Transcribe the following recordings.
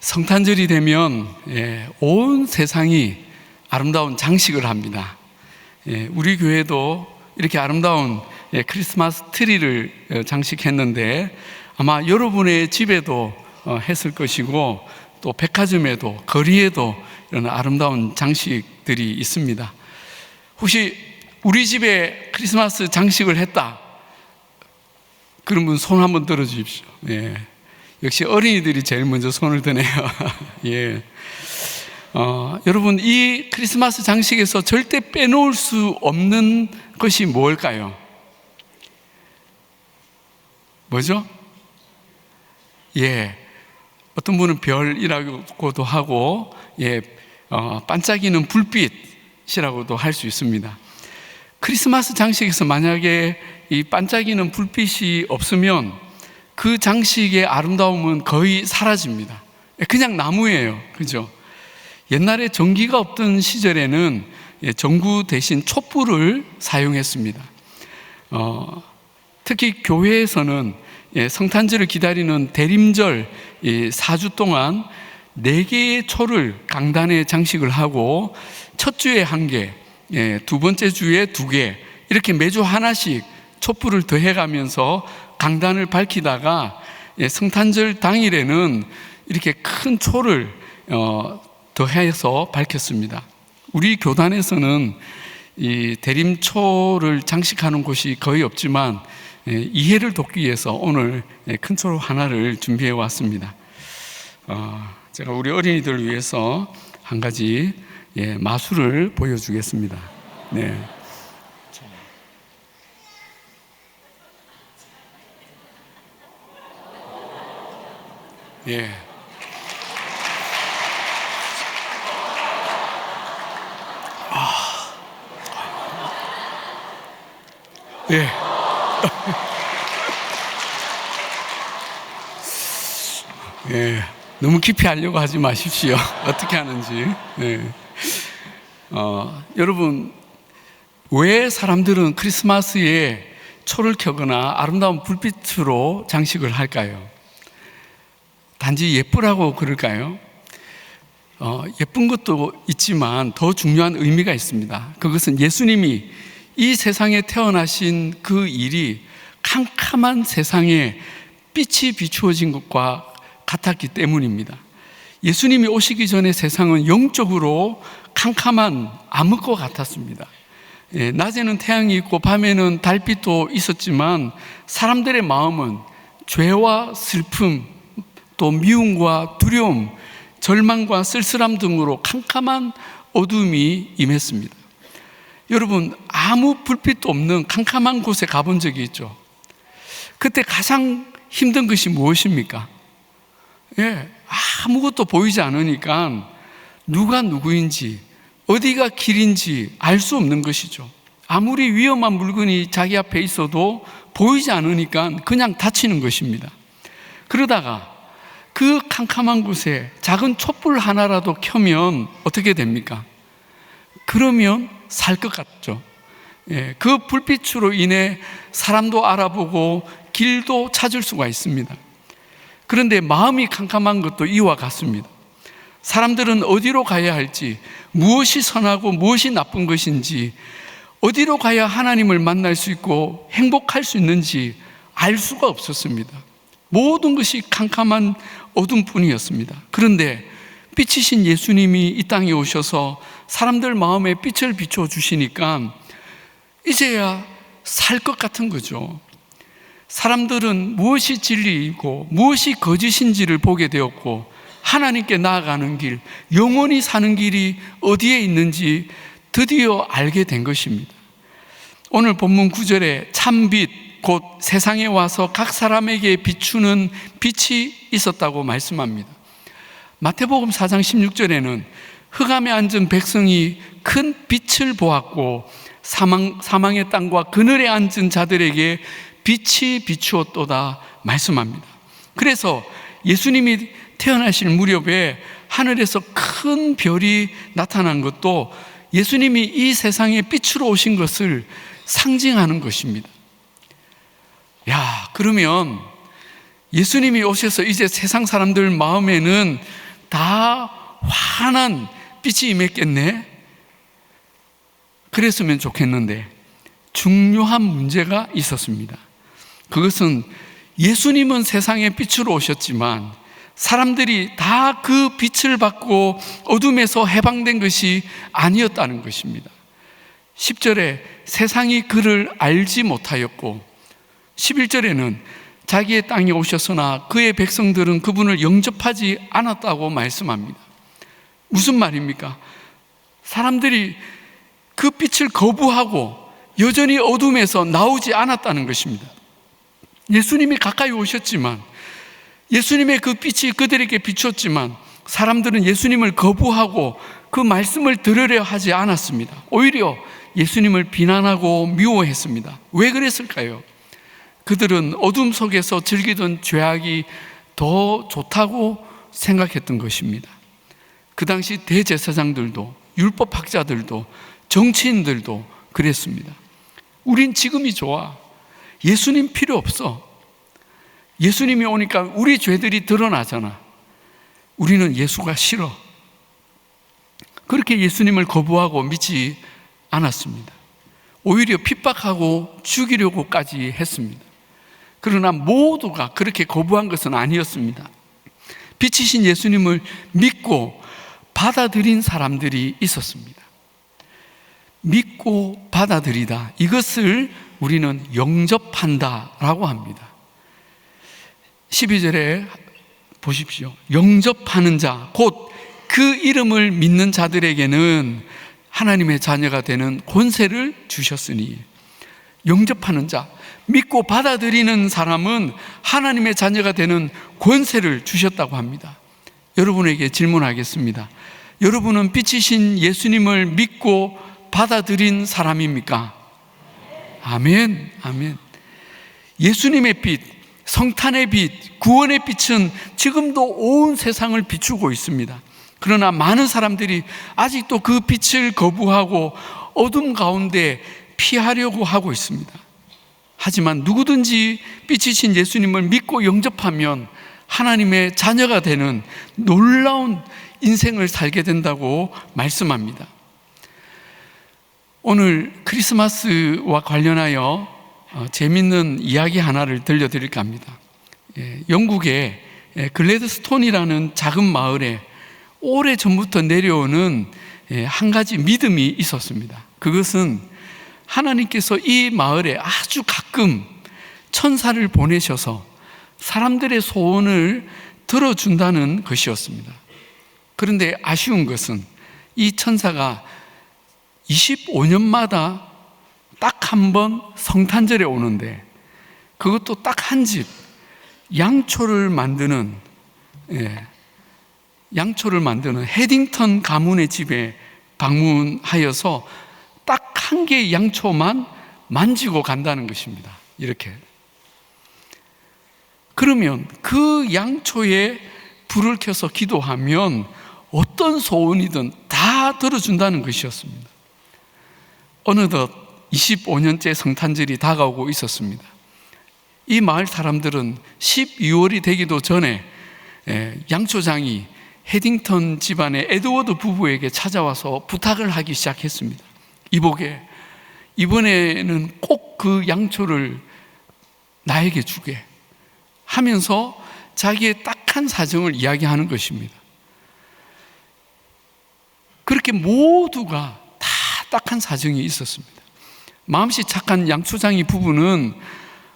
성탄절이 되면 온 세상이 아름다운 장식을 합니다. 우리 교회도 이렇게 아름다운 크리스마스 트리를 장식했는데 아마 여러분의 집에도 했을 것이고 또 백화점에도 거리에도 이런 아름다운 장식들이 있습니다. 혹시 우리 집에 크리스마스 장식을 했다 그런 분 손 한번 들어 주십시오. 역시 어린이들이 제일 먼저 손을 드네요. 여러분, 이 크리스마스 장식에서 절대 빼놓을 수 없는 것이 뭘까요? 뭐죠? 어떤 분은 별이라고도 하고, 반짝이는 불빛이라고도 할 수 있습니다. 크리스마스 장식에서 만약에 이 반짝이는 불빛이 없으면 그 장식의 아름다움은 거의 사라집니다. 그냥 나무예요. 그죠? 옛날에 전기가 없던 시절에는 전구 대신 촛불을 사용했습니다. 특히 교회에서는 성탄절을 기다리는 대림절 4주 동안 4개의 초를 강단에 장식을 하고 첫 주에 1개, 두 번째 주에 2개 이렇게 매주 하나씩 촛불을 더해가면서 강단을 밝히다가 성탄절 당일에는 이렇게 큰 초를 더해서 밝혔습니다. 우리 교단에서는 이 대림초를 장식하는 곳이 거의 없지만 이해를 돕기 위해서 오늘 큰 초 하나를 준비해 왔습니다. 제가 우리 어린이들을 위해서 한 가지 마술을 보여주겠습니다. 너무 깊이 하려고 하지 마십시오. 어떻게 하는지. 여러분, 왜 사람들은 크리스마스에 초를 켜거나 아름다운 불빛으로 장식을 할까요? 단지 예쁘라고 그럴까요? 예쁜 것도 있지만 더 중요한 의미가 있습니다. 그것은 예수님이 이 세상에 태어나신 그 일이 캄캄한 세상에 빛이 비추어진 것과 같았기 때문입니다. 예수님이 오시기 전에 세상은 영적으로 캄캄한 암흑과 같았습니다. 낮에는 태양이 있고 밤에는 달빛도 있었지만 사람들의 마음은 죄와 슬픔, 또 미움과 두려움, 절망과 쓸쓸함 등으로 캄캄한 어둠이 임했습니다. 여러분, 아무 불빛도 없는 캄캄한 곳에 가본 적이 있죠? 그때 가장 힘든 것이 무엇입니까? 아무것도 보이지 않으니까 누가 누구인지 어디가 길인지 알 수 없는 것이죠. 아무리 위험한 물건이 자기 앞에 있어도 보이지 않으니까 그냥 다치는 것입니다. 그러다가 그 캄캄한 곳에 작은 촛불 하나라도 켜면 어떻게 됩니까? 그러면 살 것 같죠. 그 불빛으로 인해 사람도 알아보고 길도 찾을 수가 있습니다. 그런데 마음이 캄캄한 것도 이와 같습니다. 사람들은 어디로 가야 할지, 무엇이 선하고 무엇이 나쁜 것인지, 어디로 가야 하나님을 만날 수 있고 행복할 수 있는지 알 수가 없었습니다. 모든 것이 캄캄한 어둠뿐이었습니다. 그런데 빛이신 예수님이 이 땅에 오셔서 사람들 마음에 빛을 비춰주시니까 이제야 살 것 같은 거죠. 사람들은 무엇이 진리이고 무엇이 거짓인지를 보게 되었고 하나님께 나아가는 길, 영원히 사는 길이 어디에 있는지 드디어 알게 된 것입니다. 오늘 본문 9절에 참빛, 곧 세상에 와서 각 사람에게 비추는 빛이 있었다고 말씀합니다. 마태복음 4장 16절에는 흑암에 앉은 백성이 큰 빛을 보았고 사망의 땅과 그늘에 앉은 자들에게 빛이 비추었도다 말씀합니다. 그래서 예수님이 태어나실 무렵에 하늘에서 큰 별이 나타난 것도 예수님이 이 세상에 빛으로 오신 것을 상징하는 것입니다. 그러면 예수님이 오셔서 이제 세상 사람들 마음에는 다 환한 빛이 임했겠네. 그랬으면 좋겠는데 중요한 문제가 있었습니다. 그것은 예수님은 세상의 빛으로 오셨지만 사람들이 다 그 빛을 받고 어둠에서 해방된 것이 아니었다는 것입니다. 10절에 세상이 그를 알지 못하였고 11절에는 자기의 땅에 오셨으나 그의 백성들은 그분을 영접하지 않았다고 말씀합니다. 무슨 말입니까? 사람들이 그 빛을 거부하고 여전히 어둠에서 나오지 않았다는 것입니다. 예수님이 가까이 오셨지만, 예수님의 그 빛이 그들에게 비췄지만 사람들은 예수님을 거부하고 그 말씀을 들으려 하지 않았습니다. 오히려 예수님을 비난하고 미워했습니다. 왜 그랬을까요? 그들은 어둠 속에서 즐기던 죄악이 더 좋다고 생각했던 것입니다. 그 당시 대제사장들도, 율법학자들도, 정치인들도 그랬습니다. 우린 지금이 좋아. 예수님 필요 없어. 예수님이 오니까 우리 죄들이 드러나잖아. 우리는 예수가 싫어. 그렇게 예수님을 거부하고 믿지 않았습니다. 오히려 핍박하고 죽이려고까지 했습니다. 그러나 모두가 그렇게 거부한 것은 아니었습니다. 빛이신 예수님을 믿고 받아들인 사람들이 있었습니다. 믿고 받아들이다. 이것을 우리는 영접한다라고 합니다. 12절에 보십시오. 영접하는 자, 곧 그 이름을 믿는 자들에게는 하나님의 자녀가 되는 권세를 주셨으니, 영접하는 자, 믿고 받아들이는 사람은 하나님의 자녀가 되는 권세를 주셨다고 합니다. 여러분에게 질문하겠습니다. 여러분은 빛이신 예수님을 믿고 받아들인 사람입니까? 아멘, 아멘. 예수님의 빛, 성탄의 빛, 구원의 빛은 지금도 온 세상을 비추고 있습니다. 그러나 많은 사람들이 아직도 그 빛을 거부하고 어둠 가운데 피하려고 하고 있습니다. 하지만 누구든지 빛이신 예수님을 믿고 영접하면 하나님의 자녀가 되는 놀라운 인생을 살게 된다고 말씀합니다. 오늘 크리스마스와 관련하여 재밌는 이야기 하나를 들려드릴까 합니다. 영국의 글래드스톤이라는 작은 마을에 오래전부터 내려오는 한 가지 믿음이 있었습니다. 그것은 하나님께서 이 마을에 아주 가끔 천사를 보내셔서 사람들의 소원을 들어준다는 것이었습니다. 그런데 아쉬운 것은 이 천사가 25년마다 딱 한 번 성탄절에 오는데, 그것도 딱 한 집, 양초를 만드는 헤딩턴 가문의 집에 방문하여서 딱 한 개의 양초만 만지고 간다는 것입니다. 이렇게. 그러면 그 양초에 불을 켜서 기도하면 어떤 소원이든 다 들어준다는 것이었습니다. 어느덧 25년째 성탄절이 다가오고 있었습니다. 이 마을 사람들은 12월이 되기도 전에 양초장이 헤딩턴 집안의 에드워드 부부에게 찾아와서 부탁을 하기 시작했습니다. 이보게, 이번에는 꼭 그 양초를 나에게 주게 하면서 자기의 딱한 사정을 이야기하는 것입니다. 그렇게 모두가 다 딱한 사정이 있었습니다. 마음씨 착한 양초장이 부부는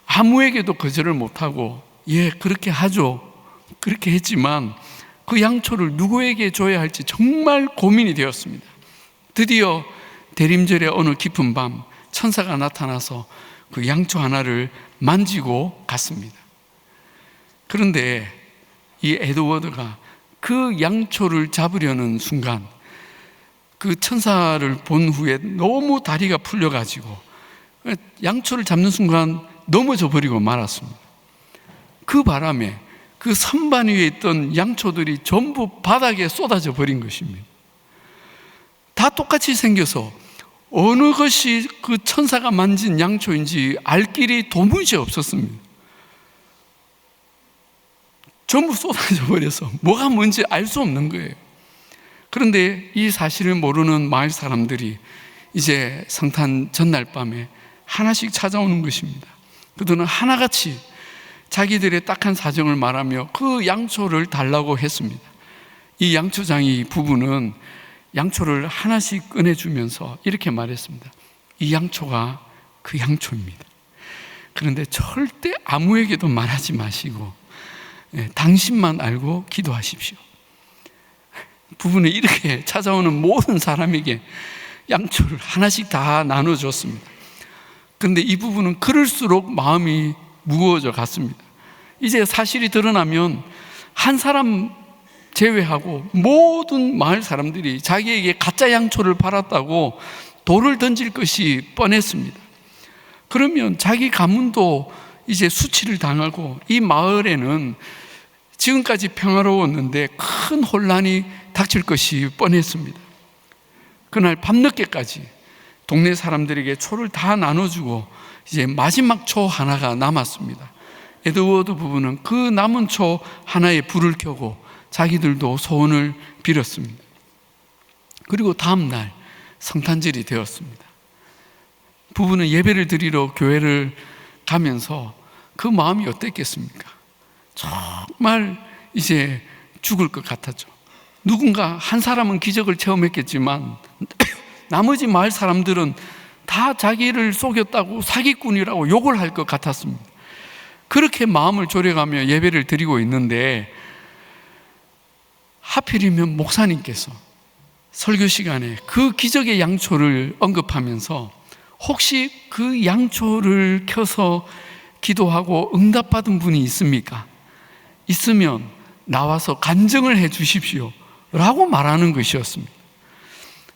아무에게도 거절을 못하고, 예, 그렇게 하죠. 그렇게 했지만 그 양초를 누구에게 줘야 할지 정말 고민이 되었습니다. 드디어 대림절의 어느 깊은 밤, 천사가 나타나서 그 양초 하나를 만지고 갔습니다. 그런데 이 에드워드가 그 양초를 잡으려는 순간, 그 천사를 본 후에 너무 다리가 풀려가지고 양초를 잡는 순간 넘어져 버리고 말았습니다. 그 바람에 그 선반 위에 있던 양초들이 전부 바닥에 쏟아져 버린 것입니다. 다 똑같이 생겨서 어느 것이 그 천사가 만진 양초인지 알 길이 도무지 없었습니다. 전부 쏟아져 버려서 뭐가 뭔지 알 수 없는 거예요. 그런데 이 사실을 모르는 마을 사람들이 이제 성탄 전날 밤에 하나씩 찾아오는 것입니다. 그들은 하나같이 자기들의 딱한 사정을 말하며 그 양초를 달라고 했습니다. 이 양초장이 부부는 양초를 하나씩 꺼내주면서 이렇게 말했습니다. 이 양초가 그 양초입니다. 그런데 절대 아무에게도 말하지 마시고 당신만 알고 기도하십시오. 부부는 이렇게 찾아오는 모든 사람에게 양초를 하나씩 다 나눠줬습니다. 그런데 이 부부는 그럴수록 마음이 무거워져 갔습니다. 이제 사실이 드러나면 한 사람 제외하고 모든 마을 사람들이 자기에게 가짜 양초를 팔았다고 돌을 던질 것이 뻔했습니다. 그러면 자기 가문도 이제 수치를 당하고 이 마을에는 지금까지 평화로웠는데 큰 혼란이 닥칠 것이 뻔했습니다. 그날 밤늦게까지 동네 사람들에게 초를 다 나눠주고 이제 마지막 초 하나가 남았습니다. 에드워드 부부는 그 남은 초 하나에 불을 켜고 자기들도 소원을 빌었습니다. 그리고 다음 날 성탄절이 되었습니다. 부부는 예배를 드리러 교회를 가면서 그 마음이 어땠겠습니까? 정말 이제 죽을 것 같았죠. 누군가 한 사람은 기적을 체험했겠지만 나머지 마을 사람들은 다 자기를 속였다고 사기꾼이라고 욕을 할 것 같았습니다. 그렇게 마음을 졸여가며 예배를 드리고 있는데 하필이면 목사님께서 설교 시간에 그 기적의 양초를 언급하면서 혹시 그 양초를 켜서 기도하고 응답받은 분이 있습니까? 있으면 나와서 간증을 해 주십시오 라고 말하는 것이었습니다.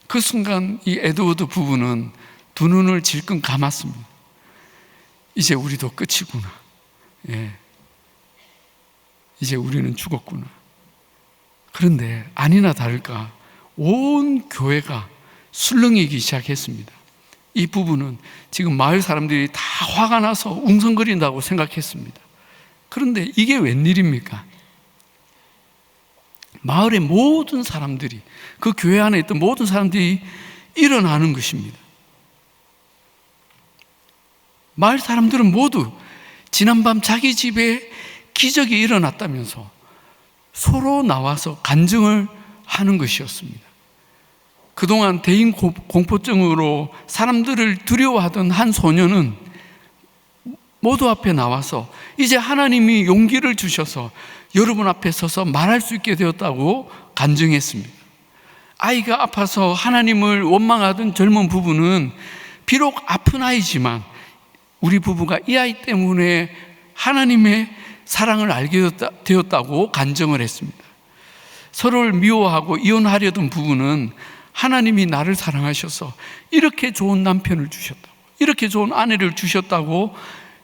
그 순간 이 에드워드 부부는 두 눈을 질끈 감았습니다. 이제 우리도 끝이구나. 이제 우리는 죽었구나. 그런데 아니나 다를까 온 교회가 술렁이기 시작했습니다. 이 부부는 지금 마을 사람들이 다 화가 나서 웅성거린다고 생각했습니다. 그런데 이게 웬일입니까? 마을의 모든 사람들이, 그 교회 안에 있던 모든 사람들이 일어나는 것입니다. 마을 사람들은 모두 지난밤 자기 집에 기적이 일어났다면서 서로 나와서 간증을 하는 것이었습니다. 그동안 대인 공포증으로 사람들을 두려워하던 한 소녀는 모두 앞에 나와서 이제 하나님이 용기를 주셔서 여러분 앞에 서서 말할 수 있게 되었다고 간증했습니다. 아이가 아파서 하나님을 원망하던 젊은 부부는 비록 아픈 아이지만 우리 부부가 이 아이 때문에 하나님의 사랑을 알게 되었다고 간증을 했습니다. 서로를 미워하고 이혼하려던 부부는 하나님이 나를 사랑하셔서 이렇게 좋은 남편을 주셨다고, 이렇게 좋은 아내를 주셨다고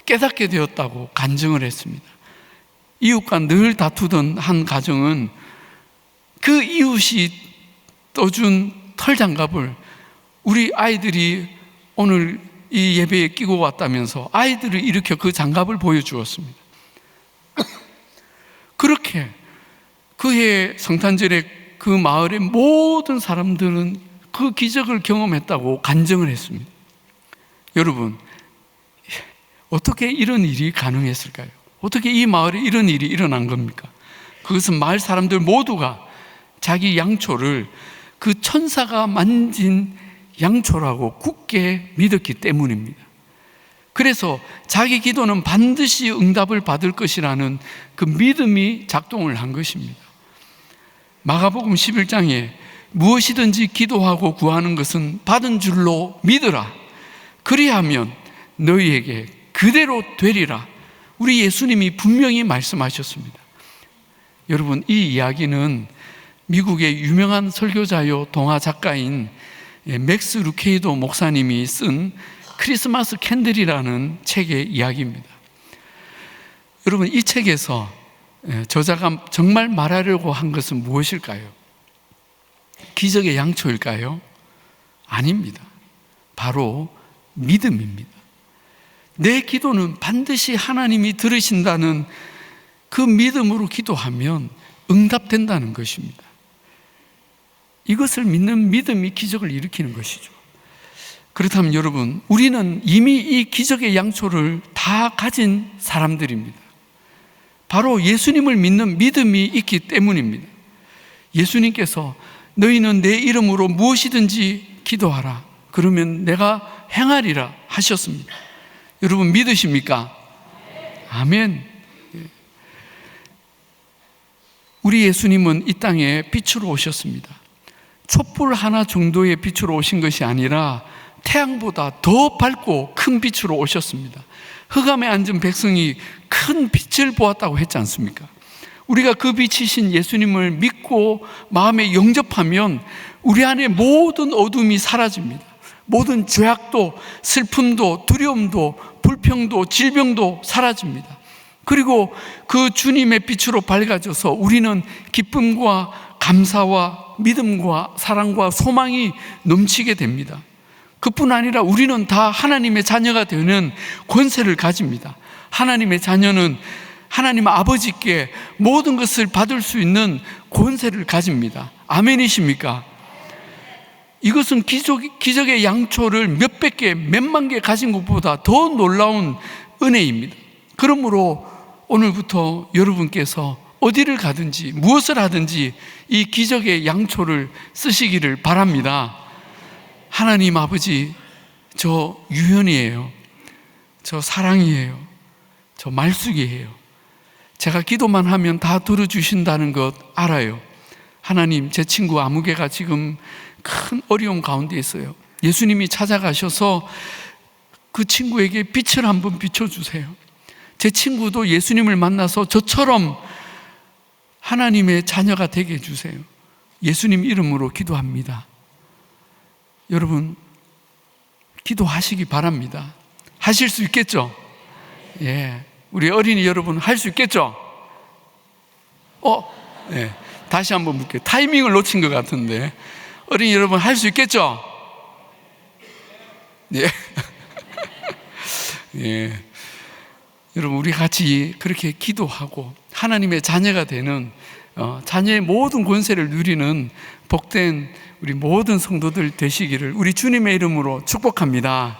깨닫게 되었다고 간증을 했습니다. 이웃과 늘 다투던 한 가정은 그 이웃이 떠준 털장갑을 우리 아이들이 오늘 이 예배에 끼고 왔다면서 아이들을 일으켜 그 장갑을 보여주었습니다. 그렇게 그해 성탄절에 그 마을의 모든 사람들은 그 기적을 경험했다고 간증을 했습니다. 여러분, 어떻게 이런 일이 가능했을까요? 어떻게 이 마을에 이런 일이 일어난 겁니까? 그것은 마을 사람들 모두가 자기 양초를 그 천사가 만진 양초라고 굳게 믿었기 때문입니다. 그래서 자기 기도는 반드시 응답을 받을 것이라는 그 믿음이 작동을 한 것입니다. 마가복음 11장에 무엇이든지 기도하고 구하는 것은 받은 줄로 믿으라. 그리하면 너희에게 그대로 되리라. 우리 예수님이 분명히 말씀하셨습니다. 여러분, 이 이야기는 미국의 유명한 설교자요 동화 작가인 맥스 루케이도 목사님이 쓴 크리스마스 캔들이라는 책의 이야기입니다. 여러분, 이 책에서 저자가 정말 말하려고 한 것은 무엇일까요? 기적의 양초일까요? 아닙니다. 바로 믿음입니다. 내 기도는 반드시 하나님이 들으신다는 그 믿음으로 기도하면 응답된다는 것입니다. 이것을 믿는 믿음이 기적을 일으키는 것이죠. 그렇다면 여러분, 우리는 이미 이 기적의 양초를 다 가진 사람들입니다. 바로 예수님을 믿는 믿음이 있기 때문입니다. 예수님께서 너희는 내 이름으로 무엇이든지 기도하라. 그러면 내가 행하리라 하셨습니다. 여러분 믿으십니까? 아멘. 우리 예수님은 이 땅에 빛으로 오셨습니다. 촛불 하나 정도의 빛으로 오신 것이 아니라 태양보다 더 밝고 큰 빛으로 오셨습니다. 흑암에 앉은 백성이 큰 빛을 보았다고 했지 않습니까? 우리가 그 빛이신 예수님을 믿고 마음에 영접하면 우리 안에 모든 어둠이 사라집니다. 모든 죄악도, 슬픔도, 두려움도, 불평도, 질병도 사라집니다. 그리고 그 주님의 빛으로 밝아져서 우리는 기쁨과 감사와 믿음과 사랑과 소망이 넘치게 됩니다. 그뿐 아니라 우리는 다 하나님의 자녀가 되는 권세를 가집니다. 하나님의 자녀는 하나님 아버지께 모든 것을 받을 수 있는 권세를 가집니다. 아멘이십니까? 이것은 기적의 양초를 몇백 개, 몇만 개 가진 것보다 더 놀라운 은혜입니다. 그러므로 오늘부터 여러분께서 어디를 가든지 무엇을 하든지 이 기적의 양초를 쓰시기를 바랍니다. 하나님 아버지, 저 유연이에요. 저 사랑이에요. 저 말숙이에요. 제가 기도만 하면 다 들어주신다는 것 알아요. 하나님, 제 친구 아무개가 지금 큰 어려움 가운데 있어요. 예수님이 찾아가셔서 그 친구에게 빛을 한번 비춰주세요. 제 친구도 예수님을 만나서 저처럼 하나님의 자녀가 되게 해주세요. 예수님 이름으로 기도합니다. 여러분, 기도하시기 바랍니다. 하실 수 있겠죠? 예, 우리 어린이 여러분 할 수 있겠죠? 네. 다시 한번 묻게요. 타이밍을 놓친 것 같은데 어린이 여러분 할 수 있겠죠? 예. 예. 여러분, 우리 같이 그렇게 기도하고 하나님의 자녀가 되는 자녀의 모든 권세를 누리는 복된 우리 모든 성도들 되시기를 우리 주님의 이름으로 축복합니다.